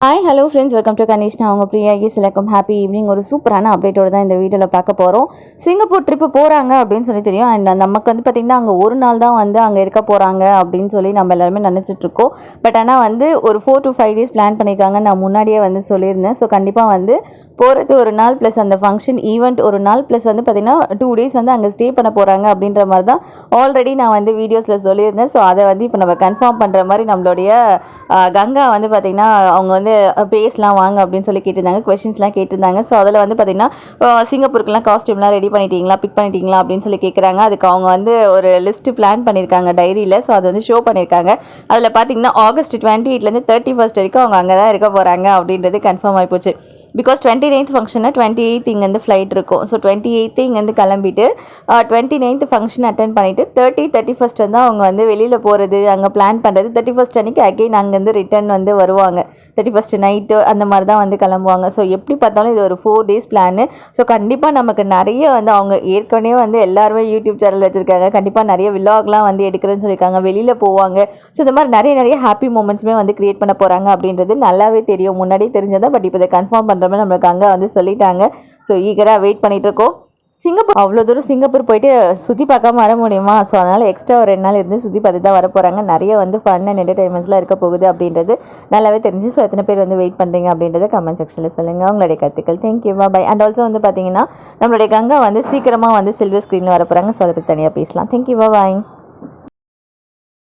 Hi hello friends, welcome to Kanishna. அவங்க Priya welcome. Happy evening. ஒரு சூப்பரான அப்டேட்டோடு தான் இந்த வீடியோவில் பார்க்க போகிறோம். சிங்கப்பூர் ட்ரிப்பு போகிறாங்க அப்படின்னு சொல்லி தெரியும். அண்ட் நமக்கு பார்த்திங்கன்னா அங்கே ஒரு நாள் தான் அங்கே இருக்க போகிறாங்க அப்படின்னு சொல்லி நம்ம எல்லாருமே நினச்சிட்ருக்கோம். பட் ஆனால் ஒரு 4 to 5 days பிளான் பண்ணியிருக்காங்க. நான் முன்னாடியே சொல்லியிருந்தேன். ஸோ கண்டிப்பாக போகிறது ஒரு நாள் ப்ளஸ் அந்த ஃபங்க்ஷன் ஈவெண்ட் ஒரு நாள் ப்ளஸ் பார்த்திங்கன்னா 2 days அங்கே ஸ்டே பண்ண போகிறாங்க அப்படின்ற மாதிரி தான் ஆல்ரெடி நான் வீடியோஸில் சொல்லியிருந்தேன். ஸோ அதை இப்போ நம்ம கன்ஃபார்ம் பண்ணுற மாதிரி நம்மளுடைய கங்கா பார்த்திங்கன்னா அவங்க பேசலாம் வாங்க அப்படின்னு சொல்லி கேட்டிருந்தாங்க, கொஸ்டின்ஸ்லாம் கேட்டிருந்தாங்க. ஸோ அதில் பார்த்திங்கன்னா சிங்கப்பூருக்குலாம் காஸ்டியூம்லாம் ரெடி பண்ணிட்டீங்களா, பிக் பண்ணிட்டீங்களா அப்படின்னு சொல்லி கேட்குறாங்க. அதுக்கு அவங்க ஒரு லிஸ்ட்டு பிளான் பண்ணியிருக்காங்க டைரியில். ஸோ அது ஷோ பண்ணியிருக்காங்க. அதில் பார்த்திங்கன்னா August 28 31 வரைக்கும் அவங்க அங்கே தான் இருக்க போகிறாங்க அப்படின்றது கன்ஃபார்ம் ஆகிப்போச்சு. பிகாஸ் 29th ஃபங்க்ஷனை 28th இங்கேருந்து ஃப்ளைட் இருக்கும். ஸோ 28th இங்கேருந்து கிளம்பிட்டு 29th ஃபங்க்ஷன் அட்டன் பண்ணிவிட்டு 31st அவங்க வெளியில் போகிறது அங்கே பிளான் பண்ணுறது. 31st அன்றைக்கி அகெயின் அங்கேருந்து ரிட்டர்ன் வருவாங்க. 31st நைட்டு அந்த மாதிரி தான் கிளம்புவாங்க. ஸோ எப்படி பார்த்தாலும் இது ஒரு 4 days பிளானு. ஸோ கண்டிப்பாக நமக்கு நிறைய அவங்க ஏற்கனவே எல்லாருமே யூடியூப் சேனல் வச்சுருக்காங்க. கண்டிப்பாக நிறைய விலாக்லாம் எடுக்கிறேன்னு சொல்லியிருக்காங்க. வெளியில் போவாங்க. ஸோ இந்த மாதிரி நிறைய ஹாப்பி மூமெண்ட்ஸுமே க்ரியேட் பண்ண போகிறாங்க அப்படின்றது நல்லாவே தெரியும், முன்னாடியே தெரிஞ்சதான். பட் இப்போ இதை கன்ஃபார்ம் பண்ணுற மாதிரி நம்மளுக்கு அங்கே சொல்லிட்டாங்க. ஸோ ஈகராக வெயிட் பண்ணிகிட்ருக்கோம். சிங்கப்பூர் அவ்வளோ தூரம் சிங்கப்பூர் போயிட்டு சுற்றி பார்க்காம வர முடியுமா? ஸோ அதனால் எக்ஸ்ட்ரா ஒரு 2 நாள் இருந்து சுற்றி பார்த்து தான் வர போகிறாங்க. நிறைய ஃபன் அண்ட் என்டர்டைன்மெண்ட்ஸ்லாம் இருக்க போகுது அப்படின்றது நல்லாவே தெரிஞ்சு. ஸோ எத்தனை பேர் வெயிட் பண்ணுறீங்க அப்படின்றத கமெண்ட் செக்ஷனில் சொல்லுங்கள். உங்களுடைய கருத்துக்கள். Thank you, by. அண்ட் ஆல்சோ பார்த்தீங்கன்னா நம்மளுடைய கங்கா சீக்கிரமாக சில்வர் ஸ்க்ரீனில் வர போகிறாங்க. ஸோ அதை பற்றி தனியாக பேசலாம். Thank you, by.